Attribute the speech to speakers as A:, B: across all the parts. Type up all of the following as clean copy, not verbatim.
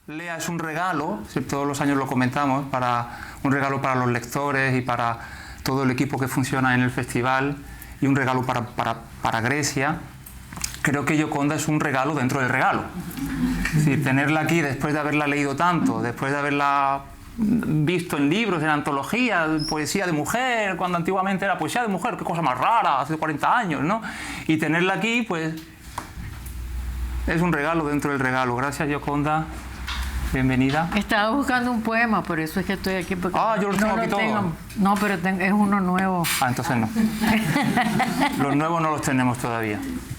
A: Lea es un regalo, todos los años lo comentamos, un regalo para los lectores y para todo el equipo que funciona en el festival, y un regalo para Grecia. Creo que Gioconda es un regalo dentro del regalo. Es decir, tenerla aquí después de haberla leído tanto, después de haberla visto en libros, en antologías, poesía de mujer, cuando antiguamente era poesía de mujer, qué cosa más rara, hace 40 años, ¿no? Y tenerla aquí, pues, es un regalo dentro del regalo. Gracias, Gioconda. Bienvenida.
B: Estaba buscando un poema, por eso es que estoy aquí.
A: Yo lo tengo aquí todo.
B: No, pero es uno nuevo.
A: Entonces no. Los nuevos no los tenemos todavía.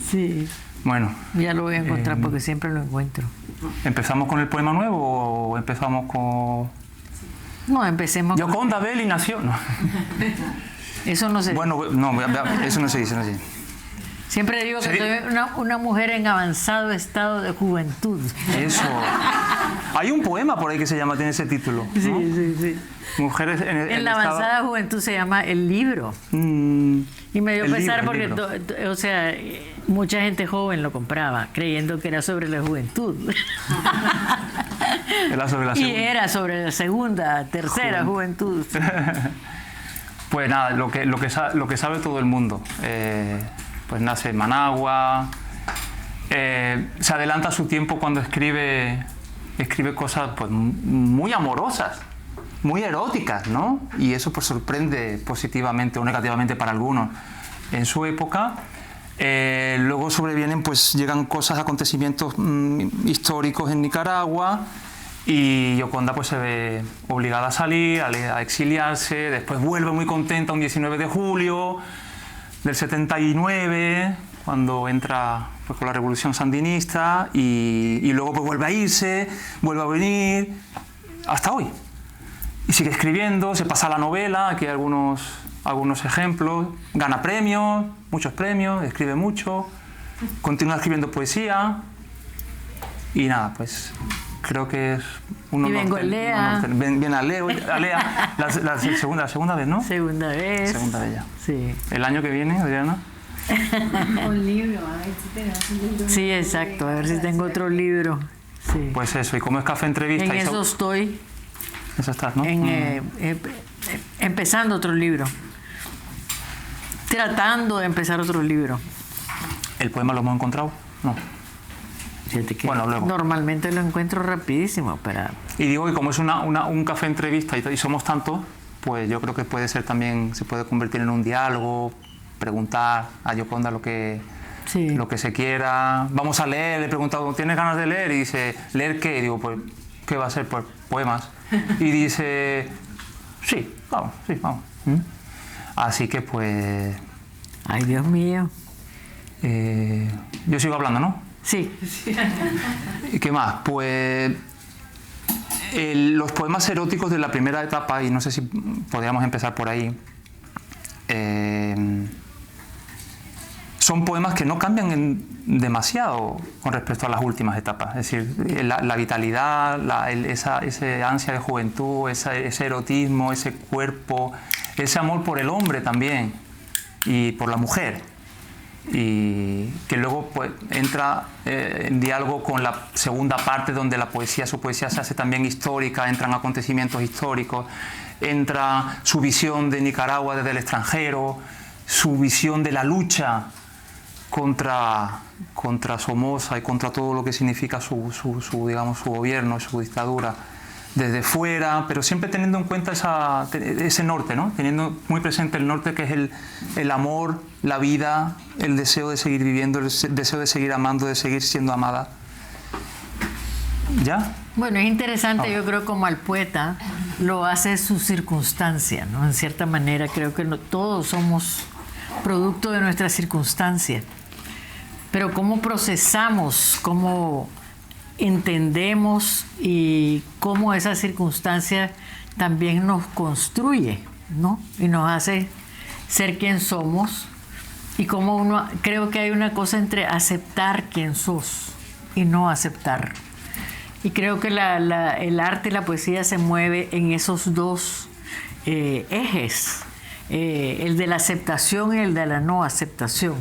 B: Sí.
A: Bueno.
B: Ya lo voy a encontrar porque siempre lo encuentro.
A: ¿Empezamos con el poema nuevo o empezamos con...?
B: No, empecemos con...
A: Gioconda Belli nació... No.
B: Eso no se dice.
A: Bueno, no, eso no se dice, no se dice.
B: Siempre digo que soy una mujer en avanzado estado de juventud.
A: Eso. Hay un poema por ahí que tiene ese título, ¿no?
B: Sí.
A: Mujeres
B: en la avanzada juventud se llama El Libro. Y me dio pesar porque, o sea, mucha gente joven lo compraba, creyendo que era sobre la juventud.
A: Era sobre la segunda.
B: Y era sobre la segunda, tercera juventud.
A: Pues nada, lo que sabe todo el mundo. Pues nace en Managua, se adelanta a su tiempo cuando escribe cosas pues, muy amorosas, muy eróticas, ¿no? Y eso pues sorprende positivamente o negativamente para algunos en su época. Luego sobrevienen, pues llegan acontecimientos históricos en Nicaragua, y Gioconda pues se ve obligada a salir, a exiliarse. Después vuelve muy contenta un 19 de julio del 79, cuando entra pues, con la revolución sandinista, y luego pues vuelve a irse, vuelve a venir, hasta hoy. Y sigue escribiendo, se pasa a la novela, aquí hay algunos ejemplos, gana premios, muchos premios, escribe mucho, continúa escribiendo poesía, y nada, pues creo que es un honor.
B: Y vengo a Lea.
A: Viene a Lea, la segunda vez, ¿no?
B: Segunda vez.
A: Segunda vez ya.
B: Sí.
A: ¿El año que viene, Adriana?
C: Un libro, a ver si tenemos un libro.
B: Sí, exacto, a ver si tengo otro libro. Sí.
A: Pues eso, y como es Café Entrevista...
B: En eso estoy.
A: Eso estás, ¿no?
B: Empezando otro libro. Tratando de empezar otro libro.
A: ¿El poema lo hemos encontrado? No.
B: Fíjate que
A: bueno, luego.
B: Normalmente lo encuentro rapidísimo, pero...
A: Y digo que como es un café entrevista y somos tantos, pues yo creo que puede ser también, se puede convertir en un diálogo, preguntar a Gioconda lo que se quiera. Vamos a leer, le he preguntado, ¿tienes ganas de leer? Y dice, ¿leer qué? Y digo, pues, ¿qué va a ser? Pues poemas. Y dice, sí, vamos. Así que pues...
B: Ay, Dios mío.
A: Yo sigo hablando, ¿no?
B: Sí.
A: ¿Y qué más? Pues los poemas eróticos de la primera etapa, y no sé si podríamos empezar por ahí, son poemas que no cambian demasiado con respecto a las últimas etapas. Es decir, la vitalidad, esa ansia de juventud, ese erotismo, ese cuerpo, ese amor por el hombre también y por la mujer. Y que luego pues, entra en diálogo con la segunda parte, donde su poesía se hace también histórica, entran acontecimientos históricos, entra su visión de Nicaragua desde el extranjero, su visión de la lucha contra Somoza y contra todo lo que significa su gobierno, su dictadura desde fuera, pero siempre teniendo en cuenta ese norte, ¿no? Teniendo muy presente el norte, que es el amor, la vida, el deseo de seguir viviendo, el deseo de seguir amando, de seguir siendo amada. ¿Ya?
B: Bueno, es interesante, yo creo, como al poeta lo hace su circunstancia, ¿no? En cierta manera creo que todos somos producto de nuestra circunstancia, pero cómo procesamos, cómo entendemos y cómo esa circunstancia también nos construye, ¿no? Y nos hace ser quien somos, y cómo creo que hay una cosa entre aceptar quién sos y no aceptar. Y creo que el arte y la poesía se mueve en esos dos ejes, el de la aceptación y el de la no aceptación.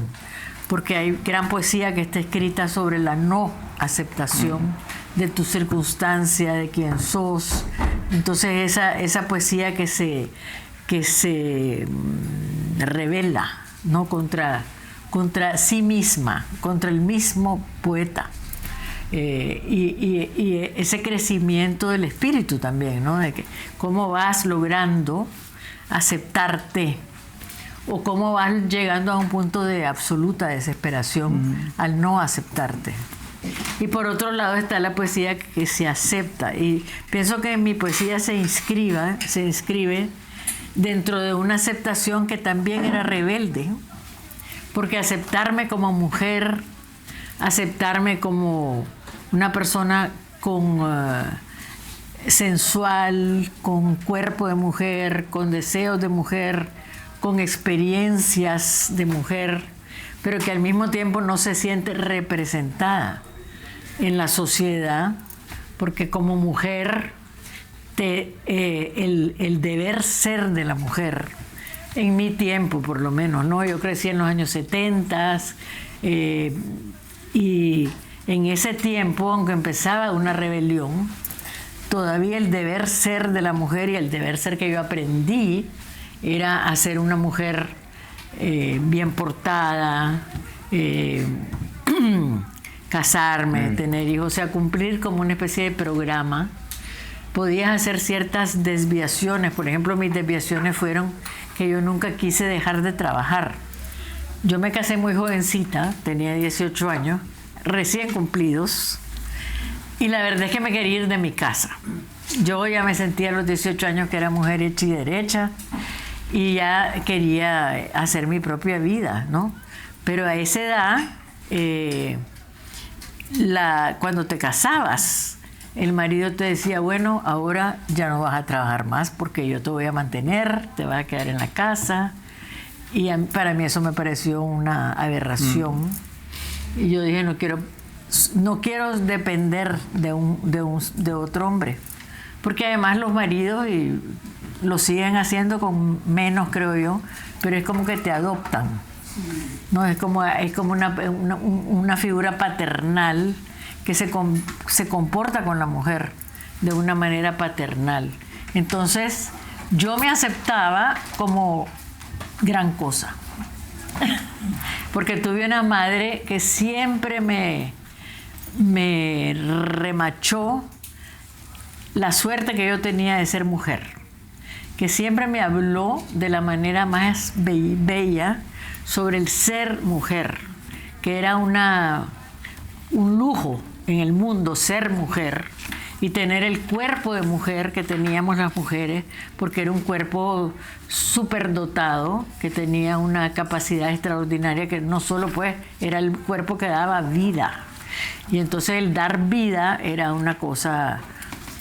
B: Porque hay gran poesía que está escrita sobre la no aceptación de tu circunstancia, de quién sos. Entonces esa poesía que se revela, ¿no? contra sí misma, contra el mismo poeta. Y ese crecimiento del espíritu también, ¿no? De que cómo vas logrando aceptarte o cómo vas llegando a un punto de absoluta desesperación al no aceptarte. Y por otro lado está la poesía que se acepta, y pienso que mi poesía se inscribe dentro de una aceptación que también era rebelde, porque aceptarme como mujer, aceptarme como una persona sensual, con cuerpo de mujer, con deseos de mujer, con experiencias de mujer, pero que al mismo tiempo no se siente representada en la sociedad, porque como mujer, el deber ser de la mujer, en mi tiempo por lo menos, ¿no? Yo crecí en los años 70 y en ese tiempo, aunque empezaba una rebelión, todavía el deber ser de la mujer y el deber ser que yo aprendí era hacer una mujer bien portada, casarme, tener hijos, o sea, cumplir como una especie de programa. Podías hacer ciertas desviaciones. Por ejemplo, mis desviaciones fueron que yo nunca quise dejar de trabajar. Yo me casé muy jovencita, tenía 18 años, recién cumplidos, y la verdad es que me quería ir de mi casa. Yo ya me sentía a los 18 años que era mujer hecha y derecha, y ya quería hacer mi propia vida, ¿no? Pero a esa edad, cuando te casabas, el marido te decía, bueno, ahora ya no vas a trabajar más porque yo te voy a mantener, te vas a quedar en la casa. Y para mí eso me pareció una aberración. Y yo dije, no quiero depender de otro hombre. Porque además los maridos lo siguen haciendo con menos, creo yo, pero es como que te adoptan. No, es como una figura paternal que se comporta con la mujer de una manera paternal. Entonces, yo me aceptaba como gran cosa. Porque tuve una madre que siempre me remachó la suerte que yo tenía de ser mujer. Que siempre me habló de la manera más bella sobre el ser mujer, que era un lujo en el mundo ser mujer y tener el cuerpo de mujer que teníamos las mujeres, porque era un cuerpo superdotado, que tenía una capacidad extraordinaria, que no solo pues era el cuerpo que daba vida. Y entonces el dar vida era una cosa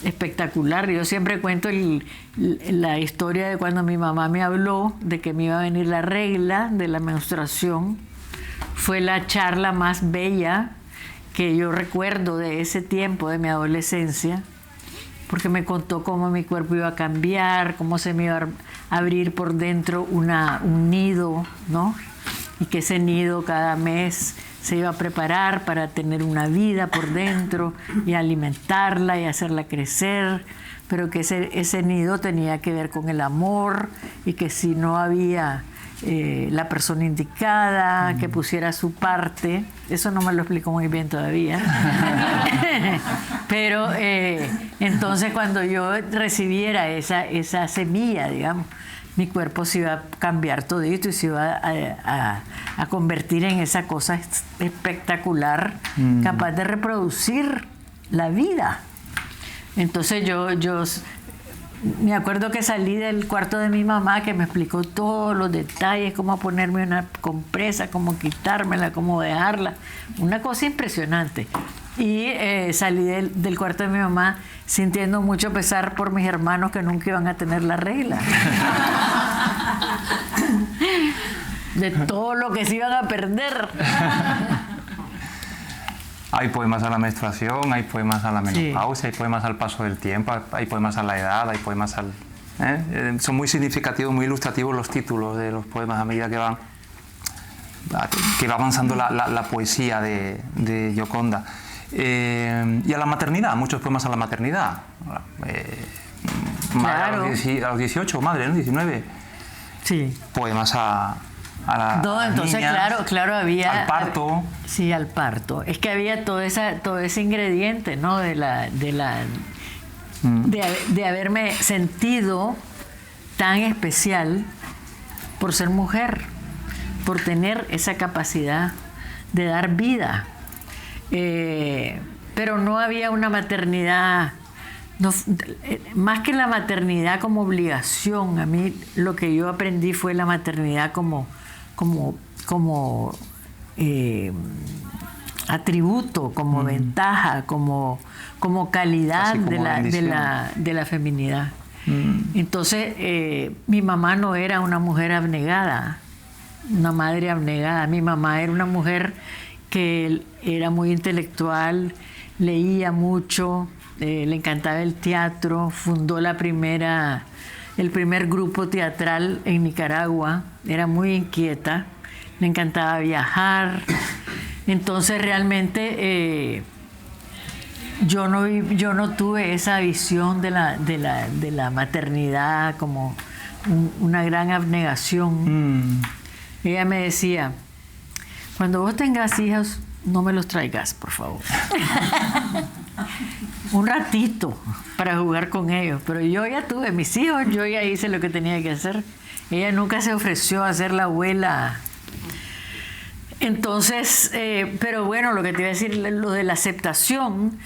B: espectacular. Yo siempre cuento la historia de cuando mi mamá me habló de que me iba a venir la regla de la menstruación. Fue la charla más bella que yo recuerdo de ese tiempo de mi adolescencia, porque me contó cómo mi cuerpo iba a cambiar, cómo se me iba a abrir por dentro un nido, ¿no? Y que ese nido cada mes se iba a preparar para tener una vida por dentro y alimentarla y hacerla crecer, pero que ese nido tenía que ver con el amor, y que si no había la persona indicada que pusiera su parte, eso no me lo explico muy bien todavía, pero entonces cuando yo recibiera esa semilla, digamos, mi cuerpo se iba a cambiar todito y se iba a convertir en esa cosa espectacular, capaz de reproducir la vida. Entonces yo me acuerdo que salí del cuarto de mi mamá, que me explicó todos los detalles, cómo ponerme una compresa, cómo quitármela, cómo dejarla, una cosa impresionante. Y salí del cuarto de mi mamá sintiendo mucho pesar por mis hermanos que nunca iban a tener la regla. De todo lo que se iban a perder.
A: Hay poemas a la menstruación, hay poemas a la menopausia, hay poemas al paso del tiempo, hay poemas a la edad, hay poemas al... Son muy significativos, muy ilustrativos los títulos de los poemas a medida que va avanzando la poesía de Gioconda. Y a la maternidad, muchos poemas a la maternidad.
B: Claro.
A: A los 18, madre, ¿no? 19.
B: Sí.
A: Poemas a
B: No, entonces
A: niñas,
B: claro, había...
A: al parto.
B: Sí, al parto. Es que había todo ese ingrediente, ¿no? de haberme sentido tan especial por ser mujer, por tener esa capacidad de dar vida. Pero no había una maternidad, más que la maternidad como obligación. A mí lo que yo aprendí fue la maternidad como atributo, como ventaja, como calidad
A: Como
B: de la feminidad. Entonces, mi mamá no era una mujer abnegada, una madre abnegada. Mi mamá era una mujer que era muy intelectual, leía mucho, le encantaba el teatro, fundó el primer grupo teatral en Nicaragua, era muy inquieta, le encantaba viajar. Entonces realmente yo no tuve esa visión de la maternidad como una gran abnegación. Ella me decía, cuando vos tengas hijos, no me los traigas, por favor. Un ratito para jugar con ellos. Pero yo ya tuve mis hijos, yo ya hice lo que tenía que hacer. Ella nunca se ofreció a ser la abuela. Entonces, pero bueno, lo que te iba a decir, lo de la aceptación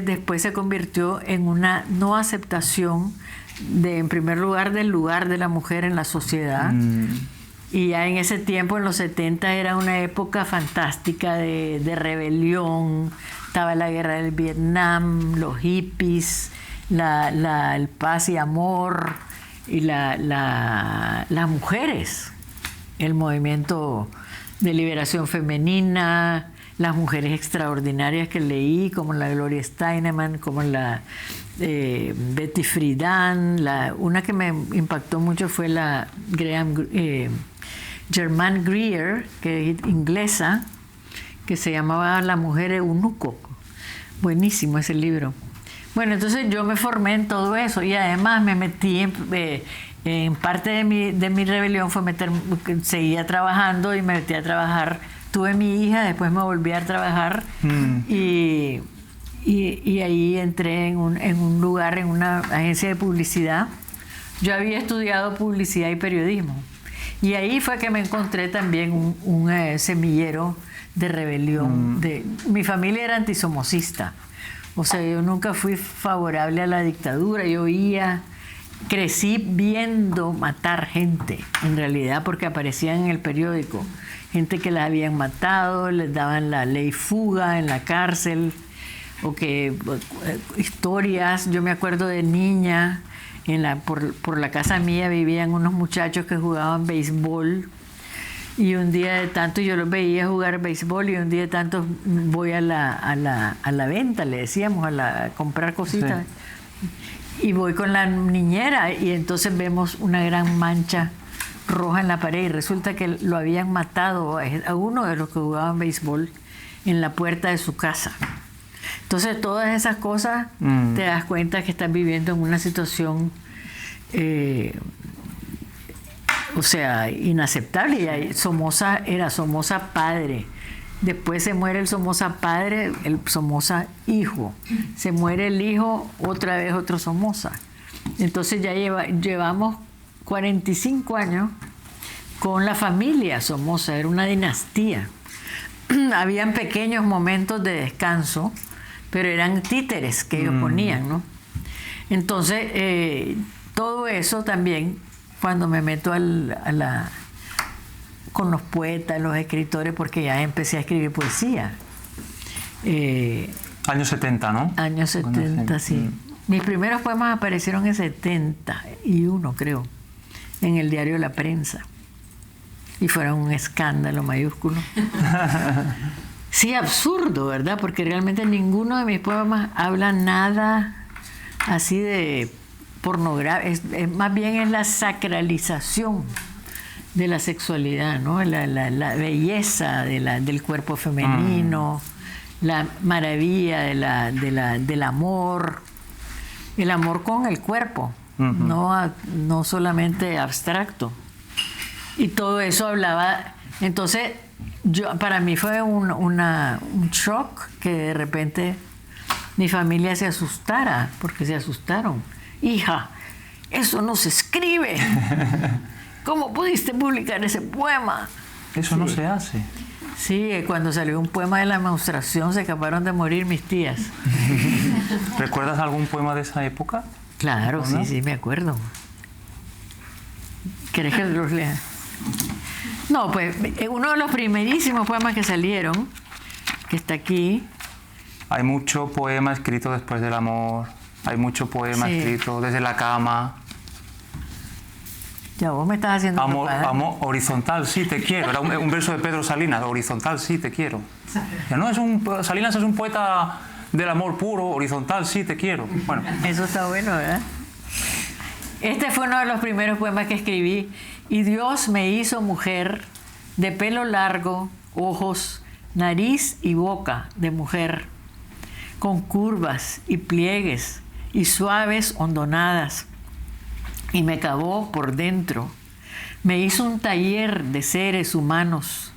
B: después se convirtió en una no aceptación en primer lugar, del lugar de la mujer en la sociedad. Y ya en ese tiempo, en los 70, era una época fantástica de rebelión. Estaba la guerra del Vietnam, los hippies, el paz y amor, y las mujeres, el movimiento de liberación femenina, las mujeres extraordinarias que leí, como la Gloria Steinemann, como la Betty Friedan. Una que me impactó mucho fue la Germaine Greer, que es inglesa, que se llamaba La mujer eunuco. Buenísimo ese libro. Bueno, entonces yo me formé en todo eso y además me metí en parte de mi rebelión fue seguía trabajando y me metí a trabajar. Tuve mi hija, después me volví a trabajar y ahí entré en un lugar, en una agencia de publicidad. Yo había estudiado publicidad y periodismo. Y ahí fue que me encontré también un semillero de rebelión. Mi familia era antisomocista. O sea, yo nunca fui favorable a la dictadura. Crecí viendo matar gente, en realidad, porque aparecían en el periódico. Gente que la habían matado, les daban la ley fuga en la cárcel, o que historias. Yo me acuerdo de niña, por la casa mía vivían unos muchachos que jugaban béisbol, y un día de tanto yo los veía jugar béisbol, y un día de tanto voy a la venta, le decíamos, a comprar cositas. Sí. Y voy con la niñera y entonces vemos una gran mancha roja en la pared y resulta que lo habían matado a uno de los que jugaban béisbol en la puerta de su casa. Entonces todas esas cosas te das cuenta que estás viviendo en una situación o sea, inaceptable. Y Somoza era Somoza padre. Después se muere el Somoza padre, el Somoza hijo. Se muere el hijo, otra vez otro Somoza. Entonces ya llevamos 45 años con la familia Somoza, era una dinastía. Habían pequeños momentos de descanso, pero eran títeres que ellos ponían, ¿no? Entonces, todo eso también, cuando me meto con los poetas, los escritores, porque ya empecé a escribir poesía.
A: Años 70, ¿no?
B: Años 70, sí. Mis primeros poemas aparecieron en 71, creo, en el diario La Prensa. Y fueron un escándalo mayúsculo. Sí, absurdo, ¿verdad? Porque realmente ninguno de mis poemas habla nada así de pornografía. Más bien es la sacralización de la sexualidad, ¿no? La belleza del cuerpo femenino, la maravilla del amor, el amor con el cuerpo, no solamente abstracto. Y todo eso hablaba. Entonces, para mí fue un shock que de repente mi familia se asustara, porque se asustaron. Hija, eso no se escribe. ¿Cómo pudiste publicar ese poema?
A: Eso no se hace.
B: Sí, cuando salió un poema de la menstruación se acabaron de morir mis tías.
A: ¿Recuerdas algún poema de esa época?
B: Claro,
A: ¿No?
B: sí, me acuerdo. ¿Querés que los lea? No, pues uno de los primerísimos poemas que salieron, que está aquí.
A: Hay mucho poema escrito después del amor, hay mucho poema escrito desde la cama.
B: Ya vos me estás haciendo
A: Amor,
B: propaganda.
A: amor horizontal, sí te quiero. Era un verso de Pedro Salinas, horizontal, sí te quiero. Ya no, Salinas es un poeta del amor puro, horizontal, sí te quiero. Bueno.
B: Eso está bueno, ¿verdad? Este fue uno de los primeros poemas que escribí. Y Dios me hizo mujer, de pelo largo, ojos, nariz y boca de mujer, con curvas y pliegues y suaves hondonadas. Y me cavó por dentro. Me hizo un taller de seres humanos.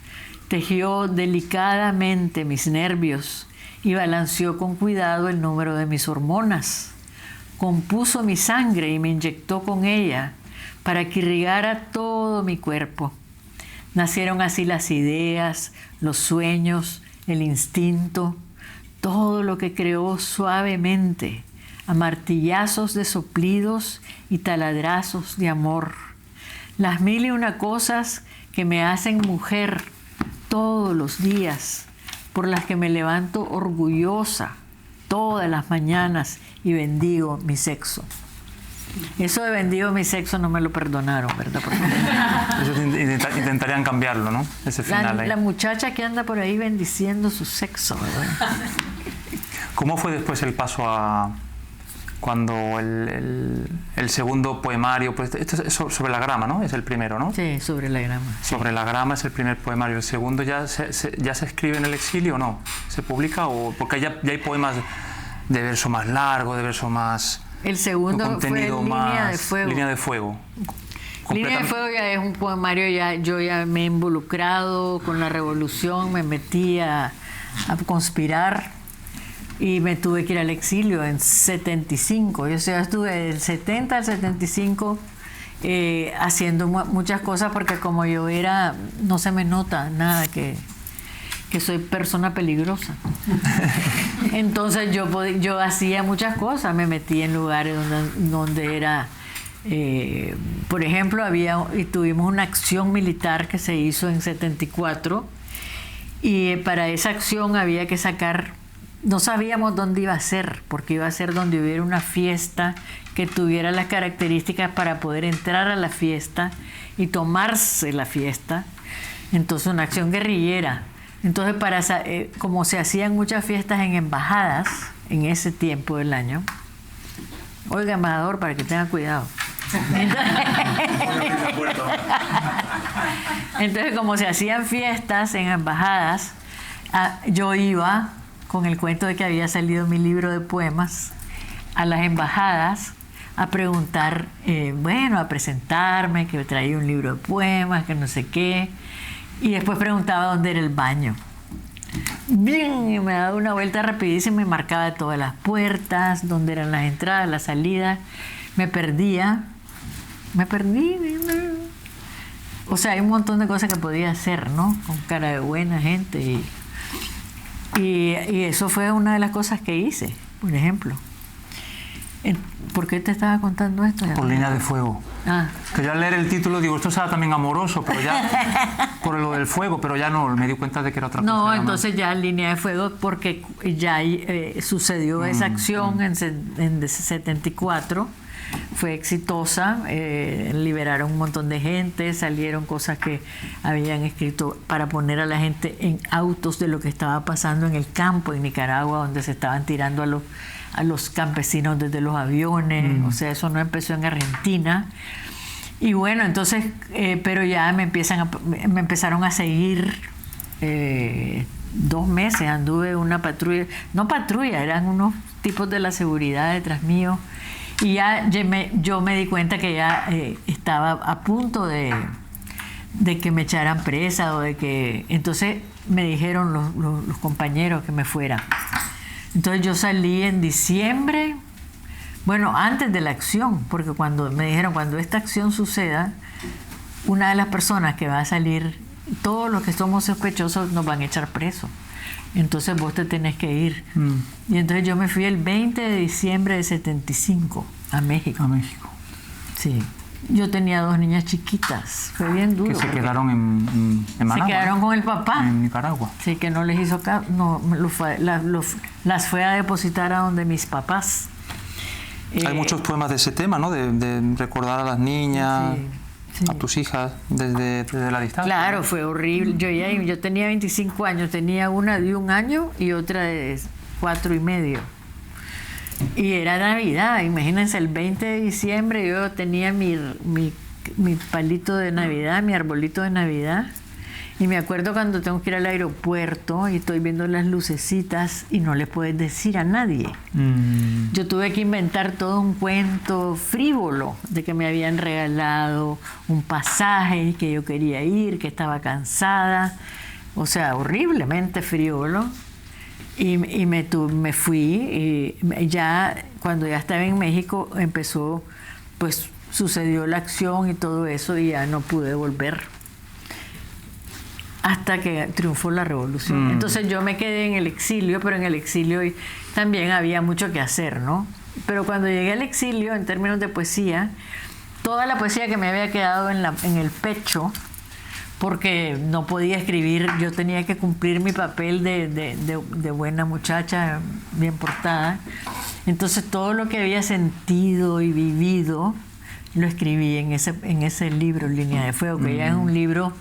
B: Tejió delicadamente mis nervios y balanceó con cuidado el número de mis hormonas. Compuso mi sangre y me inyectó con ella para que irrigara todo mi cuerpo. Nacieron así las ideas, los sueños, el instinto, todo lo que creó suavemente, a martillazos de soplidos y taladrazos de amor. Las 1001 cosas que me hacen mujer todos los días, por las que me levanto orgullosa todas las mañanas y bendigo mi sexo. Eso de bendigo mi sexo no me lo perdonaron, ¿verdad? Porque
A: Eso intentarían cambiarlo, ¿no? Ese final ahí.
B: la muchacha que anda por ahí bendiciendo su sexo, ¿verdad?
A: ¿Cómo fue después el paso a cuando el segundo poemario? Pues esto es sobre la grama, ¿no? Es el primero, ¿no?
B: Sí, sobre la grama.
A: Sobre la grama es el primer poemario. ¿El segundo ya se escribe en el exilio o no? ¿Se publica? O porque ya hay poemas de verso más largo, de verso más...
B: El segundo fue Línea de Fuego.
A: Línea de Fuego.
B: Línea de Fuego ya es un poemario, yo ya me he involucrado con la revolución, me metí a conspirar y me tuve que ir al exilio en 75. Yo estuve del 70 al 75 haciendo muchas cosas porque como yo era, no se me nota nada que soy persona peligrosa. Entonces yo hacía muchas cosas, me metí en lugares donde era, por ejemplo, tuvimos una acción militar que se hizo en 74 y para esa acción había que sacar, no sabíamos dónde iba a ser, porque iba a ser donde hubiera una fiesta que tuviera las características para poder entrar a la fiesta y tomarse la fiesta. Entonces una acción guerrillera. Entonces, como se hacían muchas fiestas en embajadas en ese tiempo del año, oiga, embajador, para que tenga cuidado. Entonces, como se hacían fiestas en embajadas, yo iba con el cuento de que había salido mi libro de poemas a las embajadas a preguntar, a presentarme, que traía un libro de poemas, que no sé qué. Y después preguntaba dónde era el baño. Bien, y me daba una vuelta rapidísima y marcaba todas las puertas, dónde eran las entradas, las salidas. Me perdí. O sea, hay un montón de cosas que podía hacer, ¿no? Con cara de buena gente. Y eso fue una de las cosas que hice, por ejemplo. ¿Por qué te estaba contando esto?
A: Por Línea de Fuego. Quería leer el título, digo, esto será también amoroso, pero ya por lo del fuego, pero ya no, me di cuenta de que era otra cosa.
B: No, entonces ya Línea de Fuego, porque ya sucedió esa acción en 74, fue exitosa, liberaron un montón de gente, salieron cosas que habían escrito para poner a la gente en autos de lo que estaba pasando en el campo en Nicaragua, donde se estaban tirando a los campesinos desde los aviones. O sea, eso no empezó en Argentina. Y bueno, entonces, pero ya me empezaron a seguir 2 meses anduve una patrulla, no patrulla, eran unos tipos de la seguridad detrás mío, y ya yo me di cuenta que ya estaba a punto de que me echaran presa o de que... Entonces me dijeron los compañeros que me fuera. Entonces yo salí en diciembre, bueno, antes de la acción, porque cuando me dijeron, cuando esta acción suceda, una de las personas que va a salir, todos los que somos sospechosos nos van a echar presos. Entonces vos te tenés que ir. Y entonces yo me fui el 20 de diciembre de 75 a México.
A: A México.
B: Sí. Yo tenía 2 niñas chiquitas. Fue bien duro.
A: Que se quedaron en Managua.
B: Se quedaron con el papá.
A: En Nicaragua.
B: Sí, que no les hizo caso. No, las fue a depositar a donde mis papás.
A: Hay muchos poemas de ese tema, ¿no? De recordar a las niñas,
B: sí.
A: a tus hijas desde la distancia.
B: Claro, fue horrible. Yo tenía 25 años. Tenía una de 1 año y otra de 4 y medio. Y era Navidad, imagínense, el 20 de diciembre yo tenía mi palito de Navidad, mi arbolito de Navidad. Y me acuerdo cuando tengo que ir al aeropuerto y estoy viendo las lucecitas y no le puedes decir a nadie. Yo tuve que inventar todo un cuento frívolo de que me habían regalado un pasaje y que yo quería ir, que estaba cansada. O sea, horriblemente frívolo. Y me fui, y ya cuando ya estaba en México empezó, pues sucedió la acción y todo eso y ya no pude volver hasta que triunfó la revolución. Entonces yo me quedé en el exilio, pero en el exilio también había mucho que hacer, ¿no? Pero cuando llegué al exilio, en términos de poesía, toda la poesía que me había quedado en el pecho, porque no podía escribir, yo tenía que cumplir mi papel de buena muchacha, bien portada. Entonces todo lo que había sentido y vivido lo escribí en ese libro, Línea de Fuego, que ya es un libro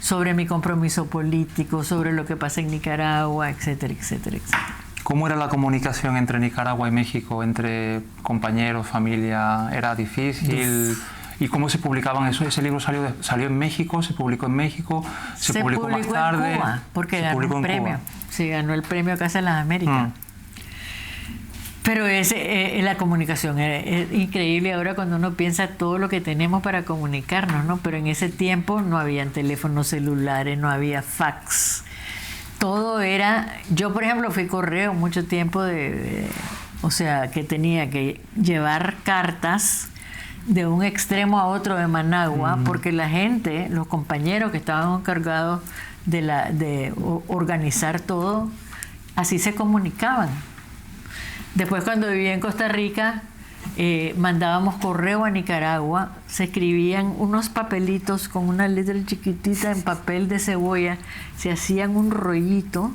B: sobre mi compromiso político, sobre lo que pasa en Nicaragua, etcétera, etcétera, etcétera.
A: ¿Cómo era la comunicación entre Nicaragua y México, entre compañeros, familia? ¿Era difícil? ¿Y cómo se publicaban eso? ¿Ese libro salió en México? ¿Se publicó en México? ¿Se publicó más tarde?
B: En Cuba, porque ganó un premio. Sí, ganó el premio Casa de las Américas. Pero la comunicación es increíble ahora cuando uno piensa todo lo que tenemos para comunicarnos, ¿no? Pero en ese tiempo no habían teléfonos celulares, no había fax. Todo era... Yo, por ejemplo, fui correo mucho tiempo o sea, que tenía que llevar cartas de un extremo a otro de Managua, porque la gente, los compañeros que estaban encargados de organizar todo, así se comunicaban. Después, cuando vivía en Costa Rica, mandábamos correo a Nicaragua, se escribían unos papelitos con una letra chiquitita en papel de cebolla, se hacían un rollito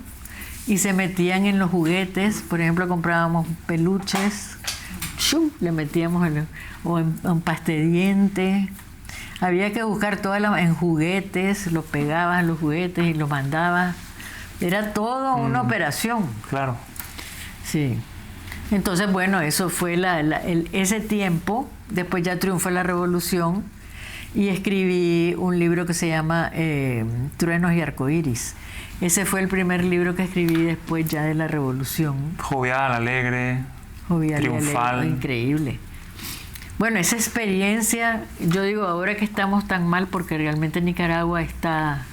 B: y se metían en los juguetes. Por ejemplo, comprábamos peluches, le metíamos en pasta de diente. Había que buscar en juguetes, los pegabas a los juguetes y los mandabas. Era toda una operación.
A: Claro.
B: Sí. Entonces, bueno, eso fue ese tiempo. Después ya triunfó la revolución y escribí un libro que se llama Truenos y Arcoíris. Ese fue el primer libro que escribí después ya de la revolución.
A: Jovial, alegre, triunfal.
B: Increíble. Bueno, esa experiencia, yo digo ahora que estamos tan mal porque realmente Nicaragua está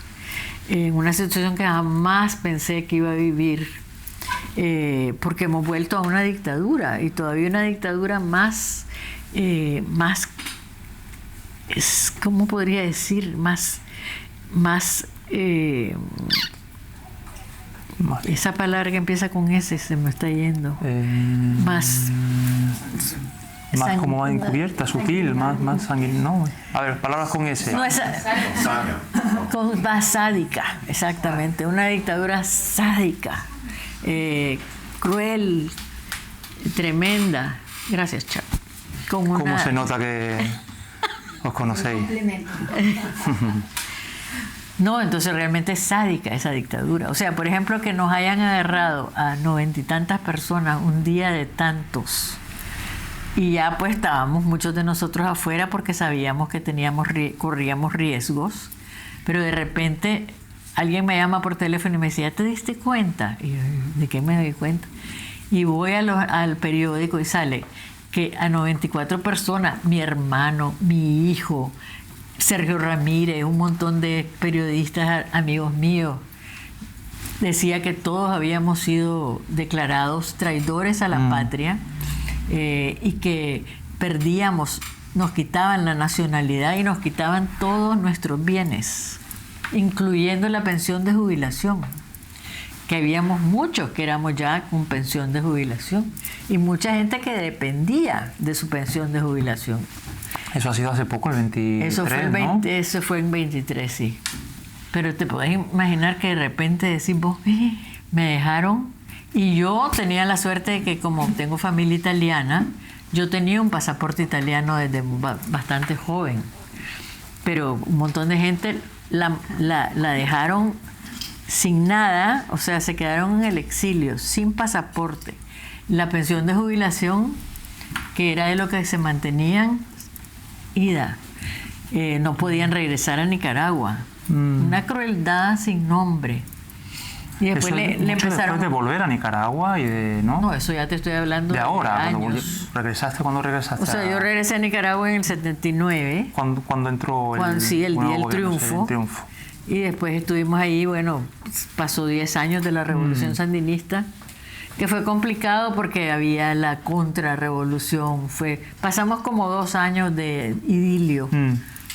B: en una situación que jamás pensé que iba a vivir, porque hemos vuelto a una dictadura y todavía una dictadura más ¿cómo podría decir? Esa palabra que empieza con S se me está yendo. Más
A: como encubierta, sutil, más sanguínea. No. A ver, palabras con S.
B: No, más sádica, exactamente. Una dictadura sádica, cruel, tremenda. Gracias, Chao.
A: ¿Cómo se nota que os conocéis?
B: No, entonces realmente es sádica esa dictadura. O sea, por ejemplo, que nos hayan agarrado a 90 y tantas personas un día de tantos. Y ya pues estábamos muchos de nosotros afuera porque sabíamos que corríamos riesgos. Pero de repente alguien me llama por teléfono y me decía, ¿te diste cuenta? Y yo, ¿de qué me doy cuenta? Y voy al periódico y sale que a 94 personas, mi hermano, mi hijo, Sergio Ramírez, un montón de periodistas amigos míos, decía que todos habíamos sido declarados traidores a la patria y que perdíamos, nos quitaban la nacionalidad y nos quitaban todos nuestros bienes, incluyendo la pensión de jubilación, que habíamos muchos que éramos ya con pensión de jubilación y mucha gente que dependía de su pensión de jubilación.
A: Eso ha sido hace poco, el 23,
B: eso fue en 23, sí. Pero te podés imaginar que de repente decís vos, me dejaron, y yo tenía la suerte de que como tengo familia italiana, yo tenía un pasaporte italiano desde bastante joven, pero un montón de gente la dejaron sin nada, o sea, se quedaron en el exilio, sin pasaporte. La pensión de jubilación, que era de lo que se mantenían, no podían regresar a Nicaragua. Una crueldad sin nombre. Y después le empezaron...
A: Después de volver a Nicaragua y de...
B: No, eso ya te estoy hablando
A: de ahora,
B: años.
A: ¿Cuándo regresaste?
B: O sea, yo regresé a Nicaragua en el 79.
A: ¿Cuándo entró el
B: día del
A: triunfo?
B: Y después estuvimos ahí, bueno, pasó 10 años de la Revolución Sandinista, que fue complicado porque había la contrarrevolución. Pasamos como 2 años de idilio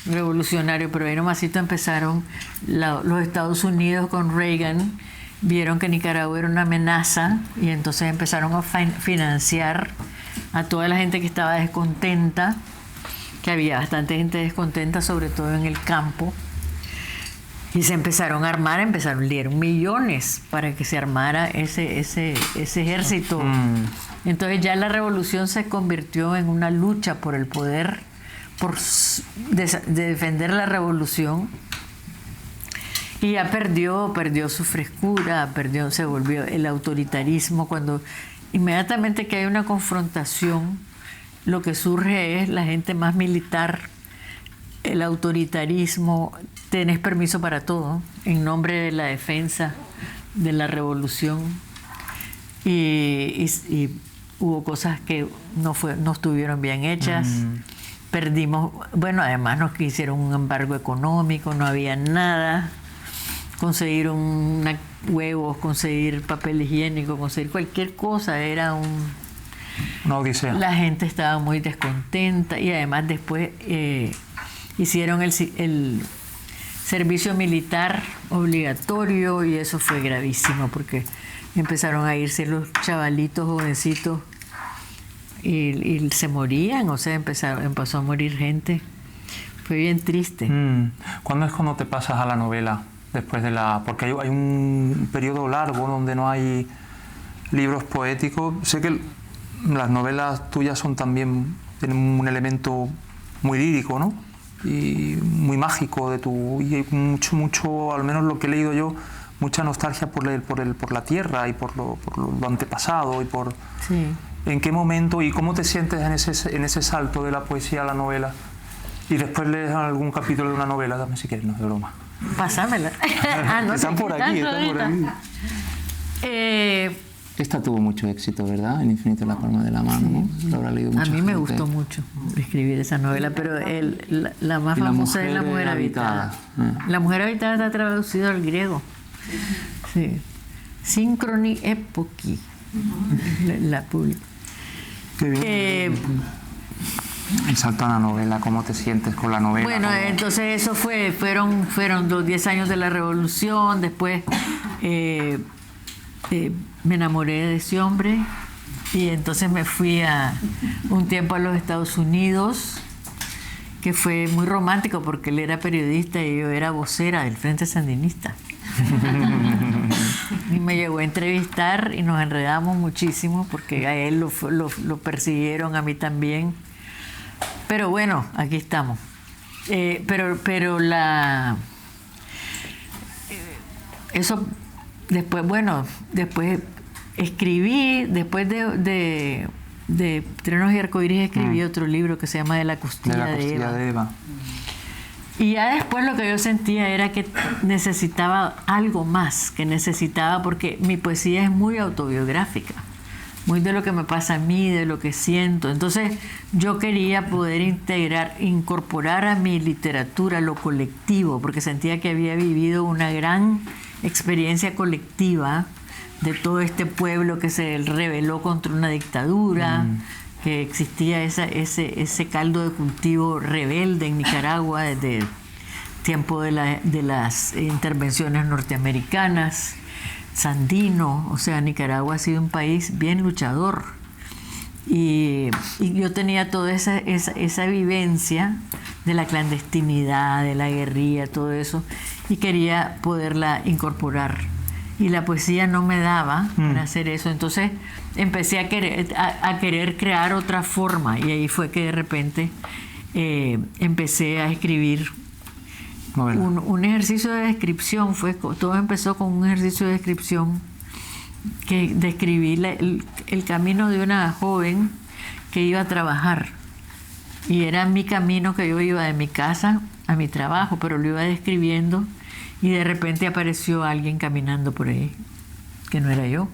B: revolucionario, pero ahí nomasito empezaron los Estados Unidos con Reagan, vieron que Nicaragua era una amenaza y entonces empezaron a financiar a toda la gente que estaba descontenta, que había bastante gente descontenta, sobre todo en el campo. Y se empezaron a armar, dieron millones para que se armara ese ejército. Entonces ya la revolución se convirtió en una lucha por el poder, de defender la revolución. Y ya perdió su frescura, se volvió el autoritarismo. Cuando inmediatamente que hay una confrontación, lo que surge es la gente más militar, el autoritarismo. Tenés permiso para todo en nombre de la defensa de la revolución y hubo cosas que no estuvieron bien hechas. Perdimos, bueno, además nos hicieron un embargo económico, no había nada, conseguir huevos, conseguir papel higiénico, conseguir cualquier cosa era
A: una odisea.
B: La gente estaba muy descontenta y además después hicieron el servicio militar obligatorio y eso fue gravísimo porque empezaron a irse los chavalitos jovencitos y se morían, o sea, empezó a morir gente. Fue bien triste.
A: ¿Cuándo es cuando te pasas a la novela? Después porque hay un periodo largo donde no hay libros poéticos. Sé que las novelas tuyas tienen un elemento muy lírico, ¿no? Y muy mágico y hay mucho, al menos lo que he leído yo, mucha nostalgia por la tierra y por lo antepasado y por
B: sí.
A: ¿En qué momento y cómo te sientes en ese salto de la poesía a la novela? Y después lees algún capítulo de una novela, dame si quieres, no es de broma.
B: Pásamela.
A: No están por aquí. Esta tuvo mucho éxito, ¿verdad? El infinito en la palma de la mano, ¿no? Lo habrá leído mucha
B: gente. A mí me gustó
A: gente.
B: mucho escribir esa novela, pero la más famosa es La Mujer Habitada. La Mujer Habitada está traducido al griego. Sí. Synchrony Epochi. La publicó.
A: Qué bien. El salto a la novela, ¿cómo te sientes con la novela?
B: Bueno, entonces eso fueron los 10 años de la Revolución, después me enamoré de ese hombre y entonces me fui un tiempo a los Estados Unidos, que fue muy romántico porque él era periodista y yo era vocera del Frente Sandinista. Y me llegó a entrevistar y nos enredamos muchísimo porque a él lo persiguieron, a mí también. Pero bueno, aquí estamos. Pero eso después escribí, después de Trenos y Arcoíris escribí otro libro que se llama De la costilla de Eva. Y ya después lo que yo sentía era que necesitaba algo más, porque mi poesía es muy autobiográfica, muy de lo que me pasa a mí, de lo que siento. Entonces yo quería poder incorporar a mi literatura lo colectivo, porque sentía que había vivido una gran experiencia colectiva de todo este pueblo que se rebeló contra una dictadura, que existía ese caldo de cultivo rebelde en Nicaragua desde el tiempo de las intervenciones norteamericanas, Sandino. O sea, Nicaragua ha sido un país bien luchador. Y yo tenía toda esa vivencia de la clandestinidad, de la guerrilla, todo eso, y quería poderla incorporar. Y la poesía no me daba para hacer eso. Entonces empecé a querer crear otra forma, y ahí fue que de repente empecé a escribir un ejercicio de descripción. Todo empezó con un ejercicio de descripción que describí el camino de una joven que iba a trabajar, y era mi camino, que yo iba de mi casa a mi trabajo, pero lo iba describiendo, y de repente apareció alguien caminando por ahí que no era yo,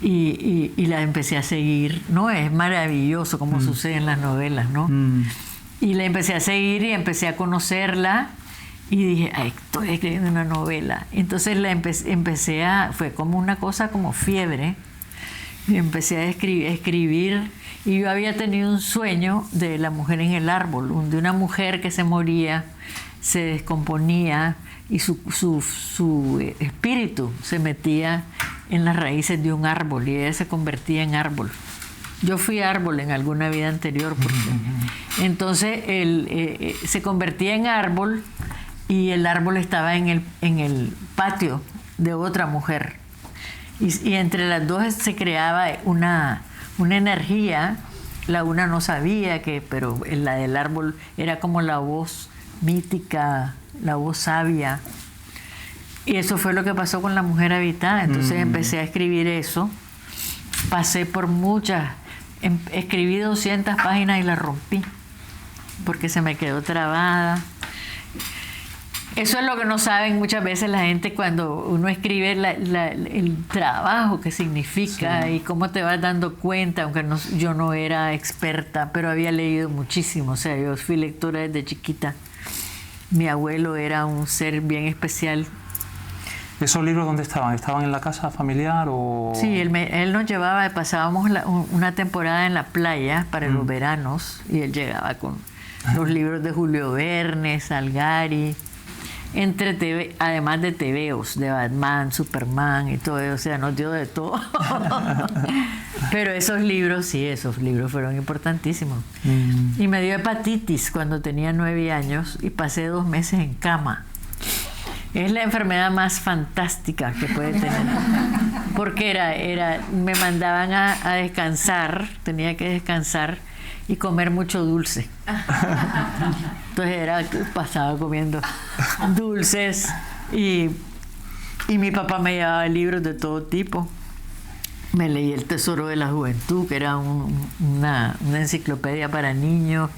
B: y la empecé a seguir. No, es maravilloso como sucede en las novelas, ¿no? Y la empecé a seguir y empecé a conocerla. Y dije, ay, estoy escribiendo una novela. Entonces fue como una cosa como fiebre. Y empecé a escribir. Y yo había tenido un sueño de La mujer en el árbol, de una mujer que se moría, se descomponía, y su espíritu se metía en las raíces de un árbol, y ella se convertía en árbol. Yo fui árbol en alguna vida anterior, porque entonces se convertía en árbol, y el árbol estaba en el patio de otra mujer, y entre las dos se creaba una energía. La una no sabía pero la del árbol era como la voz mítica, la voz sabia. Y eso fue lo que pasó con La mujer habitada. Entonces empecé a escribir eso. Pasé por escribí 200 páginas y las rompí, porque se me quedó trabada. Eso es lo que no saben muchas veces la gente cuando uno escribe, el trabajo que significa, sí, y cómo te vas dando cuenta, aunque yo no era experta, pero había leído muchísimo. O sea, yo fui lectora desde chiquita. Mi abuelo era un ser bien especial.
A: ¿Esos libros dónde estaban? ¿Estaban en la casa familiar o...?
B: Sí, él nos llevaba, pasábamos una temporada en la playa para los veranos, y él llegaba con los libros de Julio Verne, Salgari, además de tebeos, de Batman, Superman y todo eso. O sea, nos dio de todo. Pero esos libros fueron importantísimos. Y me dio hepatitis cuando tenía 9 años y pasé 2 meses en cama. Es la enfermedad más fantástica que puede tener. Porque me mandaban a descansar, tenía que descansar y comer mucho dulce. Entonces pasaba comiendo dulces, y mi papá me llevaba libros de todo tipo. Me leí El tesoro de la juventud, que era una enciclopedia para niños.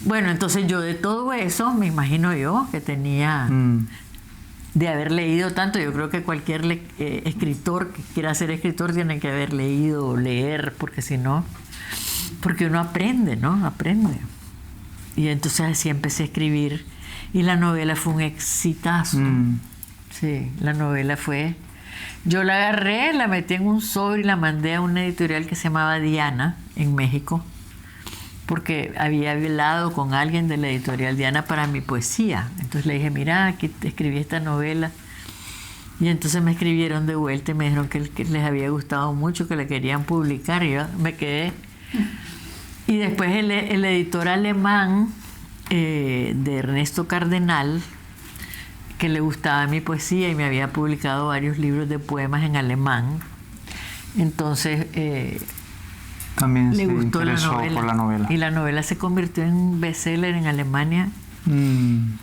B: Bueno, entonces yo de todo eso, me imagino yo, que tenía de haber leído tanto. Yo creo que cualquier escritor que quiera ser escritor tiene que haber leído o leer, porque si no... Porque uno aprende, ¿no? Aprende. Y entonces así empecé a escribir. Y la novela fue un exitazo. Sí, la novela fue... Yo la agarré, la metí en un sobre y la mandé a una editorial que se llamaba Diana, en México, porque había hablado con alguien de la editorial Diana para mi poesía. Entonces le dije, mira, aquí escribí esta novela. Y entonces me escribieron de vuelta y me dijeron que les había gustado mucho, que la querían publicar. Y yo me quedé... Y después el editor alemán de Ernesto Cardenal, que le gustaba mi poesía y me había publicado varios libros de poemas en alemán, entonces
A: también
B: le gustó la novela.
A: Por la novela.
B: Y la novela se convirtió en bestseller en Alemania.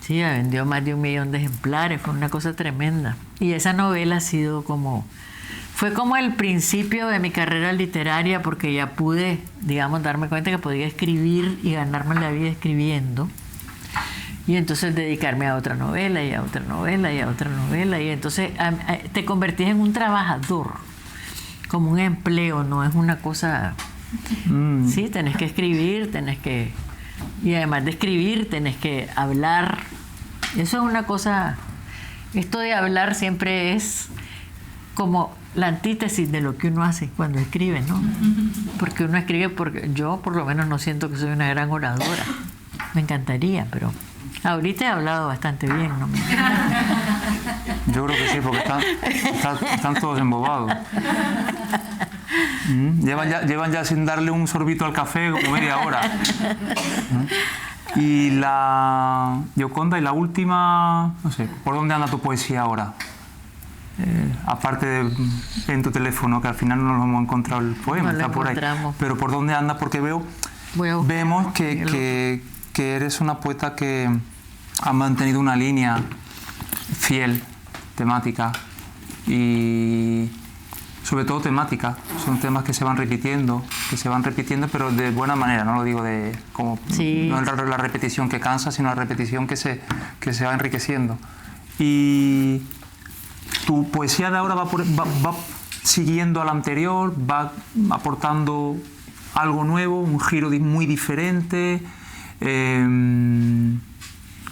B: Sí, vendió más de 1 millón de ejemplares, fue una cosa tremenda. Y esa novela ha sido fue como el principio de mi carrera literaria, porque ya pude, digamos, darme cuenta que podía escribir y ganarme la vida escribiendo. y entonces dedicarme a otra novela y a otra novela y a otra novela, y entonces te convertís en un trabajador, como un empleo, no es una cosa... Sí, tenés que escribir, y además de escribir tenés que hablar. Eso es una cosa, esto de hablar siempre es como la antítesis de lo que uno hace cuando escribe, ¿no? Porque uno escribe, porque yo por lo menos no siento que soy una gran oradora. Me encantaría, pero ahorita he hablado bastante bien, ¿no?
A: Yo creo que sí, porque están todos embobados. Llevan ya sin darle un sorbito al café como media hora. Y la Gioconda, y la última, no sé, ¿por dónde anda tu poesía ahora? Aparte de en tu teléfono, que al final no lo hemos encontrado el poema,
B: no
A: está por ahí. Pero ¿por dónde anda? Porque vemos que eres una poeta que ha mantenido una línea fiel, temática, y sobre todo temática. Son temas que se van repitiendo, pero de buena manera, no lo digo de como
B: sí.
A: No la repetición que cansa, sino la repetición que se va enriqueciendo. Y tu poesía de ahora va siguiendo a la anterior, va aportando algo nuevo, un giro muy diferente.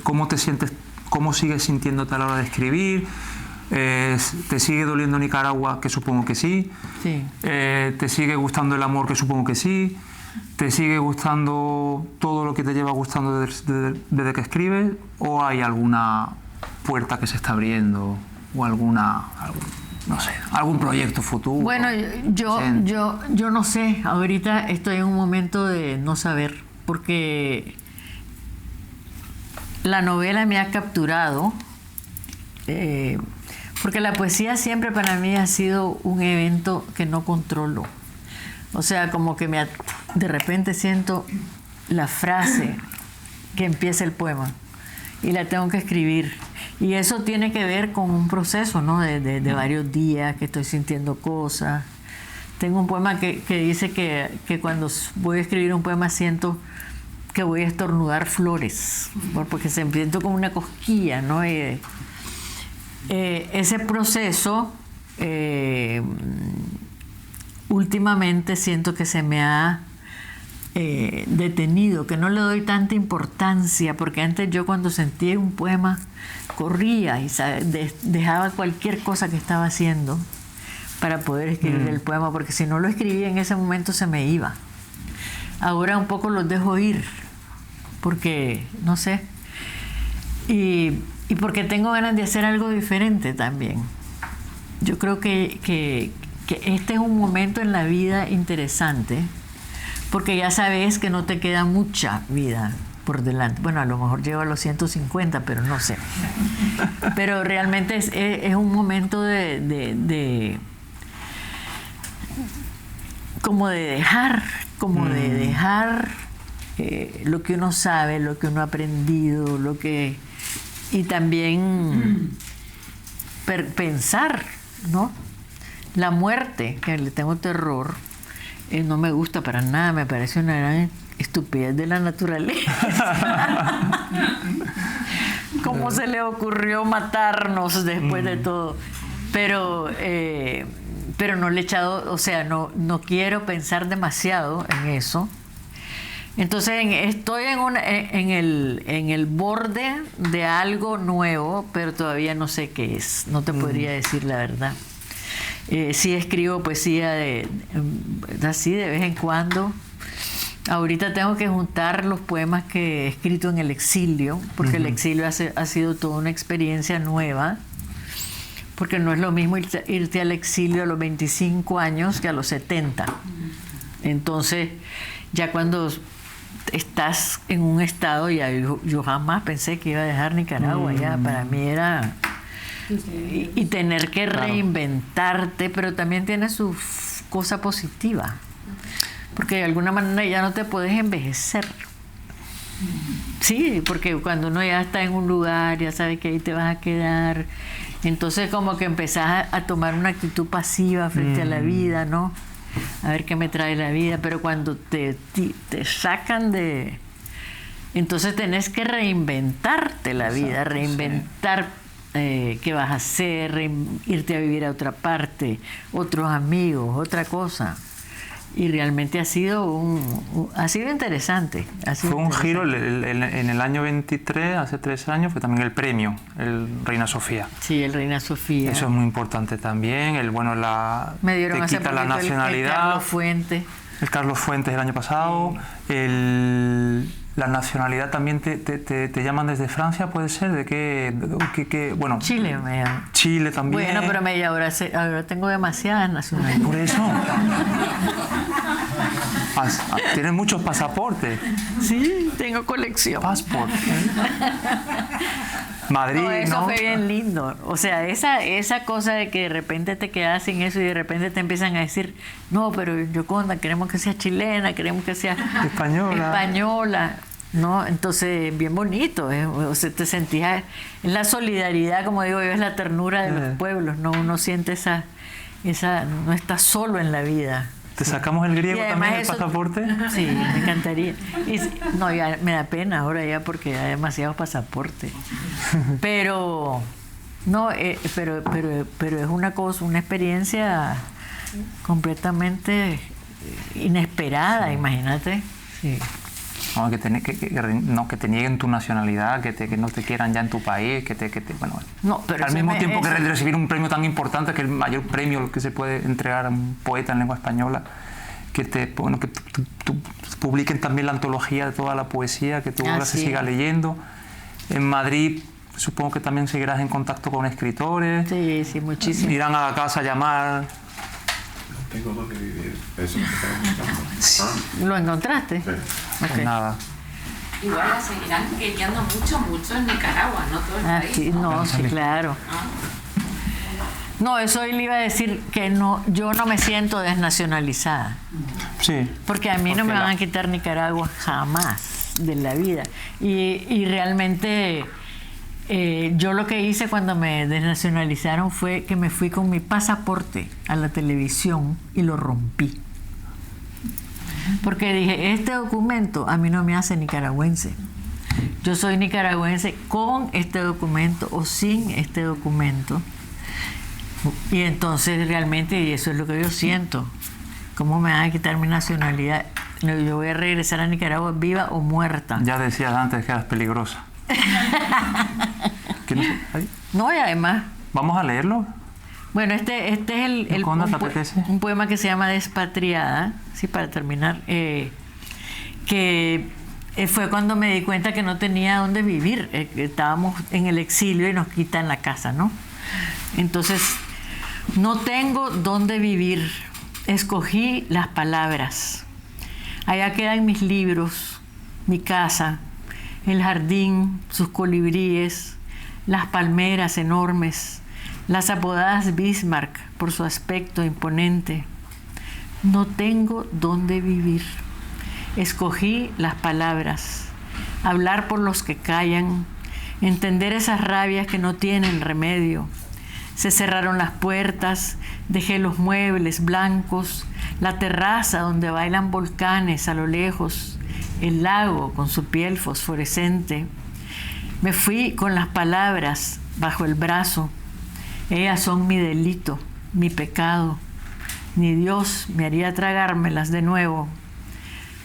A: ¿Cómo te sientes? ¿Cómo sigues sintiéndote a la hora de escribir? ¿Te sigue doliendo Nicaragua? Que supongo que sí.
B: Sí.
A: ¿Te sigue gustando el amor? Que supongo que sí. ¿Te sigue gustando todo lo que te lleva gustando desde que escribes? ¿O hay alguna puerta que se está abriendo? ¿O no sé, algún proyecto futuro?
B: Bueno, yo no sé. Ahorita estoy en un momento de no saber, porque la novela me ha capturado. Porque la poesía siempre para mí ha sido un evento que no controlo. O sea, como que de repente siento la frase que empieza el poema y la tengo que escribir. Y eso tiene que ver con un proceso, ¿no? De varios días que estoy sintiendo cosas. Tengo un poema que dice que cuando voy a escribir un poema siento que voy a estornudar flores, porque se siento como una cosquilla, ¿no? Ese proceso últimamente siento que se me ha detenido, que no le doy tanta importancia, porque antes yo cuando sentía un poema corría y dejaba cualquier cosa que estaba haciendo para poder escribir el poema, porque si no lo escribía en ese momento se me iba. Ahora un poco los dejo ir, porque no sé, y porque tengo ganas de hacer algo diferente también. Yo creo que este es un momento en la vida interesante, porque ya sabes que no te queda mucha vida por delante. Bueno, a lo mejor llego a los 150, pero no sé. Pero realmente es un momento de dejar lo que uno sabe, lo que uno ha aprendido, y también pensar, ¿no? La muerte, que le tengo terror, no me gusta para nada, me parece una gran estupidez de la naturaleza. ¿Cómo se le ocurrió matarnos después de todo? Pero no le he echado, o sea, no quiero pensar demasiado en eso. Entonces estoy en el borde de algo nuevo, pero todavía no sé qué es. No te podría decir la verdad. Sí escribo poesía así de vez en cuando. Ahorita tengo que juntar los poemas que he escrito en el exilio, porque el exilio ha sido toda una experiencia nueva, porque no es lo mismo irte al exilio a los 25 años que a los 70. Entonces, ya cuando estás en un estado, ya yo jamás pensé que iba a dejar Nicaragua, ya para mí era... Y tener que reinventarte, pero también tiene su cosa positiva, porque de alguna manera ya no te puedes envejecer. Sí, porque cuando uno ya está en un lugar, ya sabes que ahí te vas a quedar, entonces como que empezás a tomar una actitud pasiva frente a la vida, ¿no? A ver qué me trae la vida, pero cuando te sacan de Entonces tenés que reinventarte la vida, reinventar qué vas a hacer, irte a vivir a otra parte, otros amigos, otra cosa. Y realmente ha sido interesante.
A: Fue un giro en el año 23, hace 3 años, fue también el premio, el Reina Sofía.
B: Sí, el Reina Sofía.
A: Eso es muy importante también.
B: Me dieron
A: te quita la nacionalidad.
B: El Carlos Fuentes.
A: El Carlos Fuentes el año pasado. Sí. La nacionalidad también te llaman desde Francia, ¿puede ser? ¿De qué? Bueno,
B: Chile me llaman.
A: Chile también.
B: Bueno, pero ahora tengo demasiadas nacionalidades.
A: Por eso. Tienes muchos pasaportes.
B: Sí, tengo colección.
A: Pasaporte. Madrid,
B: no, eso fue bien lindo. O sea, esa cosa de que de repente te quedas sin eso y de repente te empiezan a decir, no, pero Yoconda, queremos que sea chilena, queremos que sea española. ¿No? Entonces, bien bonito. O sea, te sentías en la solidaridad, como digo yo, es la ternura de los pueblos, ¿no? Uno siente esa no está solo en la vida.
A: ¿Te sacamos el griego también del pasaporte?
B: Sí, me encantaría. No, ya me da pena ahora ya porque hay demasiados pasaportes. Pero no, pero es una experiencia completamente inesperada, imagínate. Sí.
A: No, que te nieguen tu nacionalidad, que no te quieran ya en tu país, bueno,
B: no, pero
A: al mismo tiempo que recibir un premio tan importante, que es el mayor premio que se puede entregar a un poeta en lengua española, que publiquen también la antología de toda la poesía, que tu obra se siga leyendo. En Madrid supongo que también seguirás en contacto con escritores.
B: Sí, muchísimo.
A: Irán a la casa a llamar.
D: Tengo donde vivir, eso me está buscando.
B: ¿Lo encontraste?
D: Sí.
A: Pues nada.
E: Igual la seguirán queriendo mucho en Nicaragua, ¿no? Todo el país.
B: Sí, no, sí, claro. No, eso le iba a decir que yo no me siento desnacionalizada.
A: Sí.
B: Porque a mí no me van a quitar Nicaragua jamás de la vida. Y realmente yo lo que hice cuando me desnacionalizaron fue que me fui con mi pasaporte a la televisión y lo rompí. Porque dije, este documento a mí no me hace nicaragüense. Yo soy nicaragüense con este documento o sin este documento. Y entonces realmente, y eso es lo que yo siento, ¿cómo me van a quitar mi nacionalidad? Yo voy a regresar a Nicaragua viva o muerta.
A: Ya decías antes que eras peligrosa.
B: No, y además...
A: ¿Vamos a leerlo?
B: Bueno, este es un poema que se llama Despatriada, sí, para terminar, que fue cuando me di cuenta que no tenía dónde vivir, que estábamos en el exilio y nos quitan la casa, ¿no? Entonces, no tengo dónde vivir, escogí las palabras. Allá quedan mis libros, mi casa, el jardín, sus colibríes, las palmeras enormes, las apodadas Bismarck por su aspecto imponente. No tengo dónde vivir. Escogí las palabras, hablar por los que callan, entender esas rabias que no tienen remedio. Se cerraron las puertas, dejé los muebles blancos, la terraza donde bailan volcanes a lo lejos, el lago con su piel fosforescente. Me fui con las palabras bajo el brazo. Ellas son mi delito, mi pecado. Ni Dios me haría tragármelas de nuevo.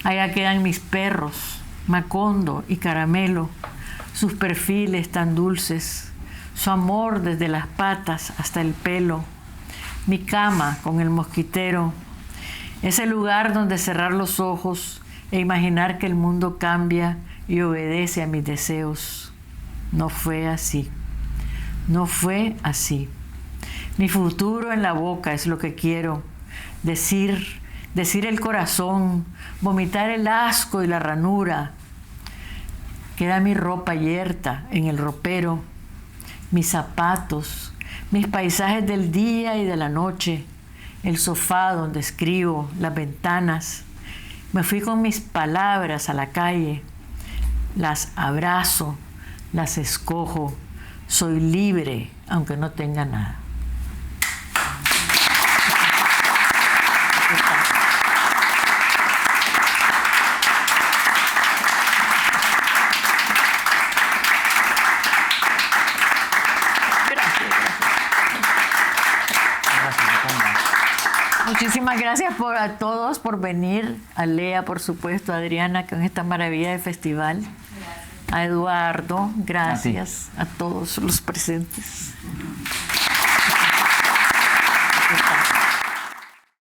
B: Allá quedan mis perros, Macondo y Caramelo, sus perfiles tan dulces, su amor desde las patas hasta el pelo, mi cama con el mosquitero, ese lugar donde cerrar los ojos e imaginar que el mundo cambia y obedece a mis deseos. No fue así. No fue así. Mi futuro en la boca es lo que quiero. Decir el corazón, vomitar el asco y la ranura. Queda mi ropa yerta en el ropero, mis zapatos, mis paisajes del día y de la noche, el sofá donde escribo, las ventanas. Me fui con mis palabras a la calle, las abrazo, las escojo, soy libre aunque no tenga nada. Muchísimas gracias a todos por venir, a Lea, por supuesto, a Adriana, con esta maravilla de festival, a Eduardo, gracias a todos los presentes.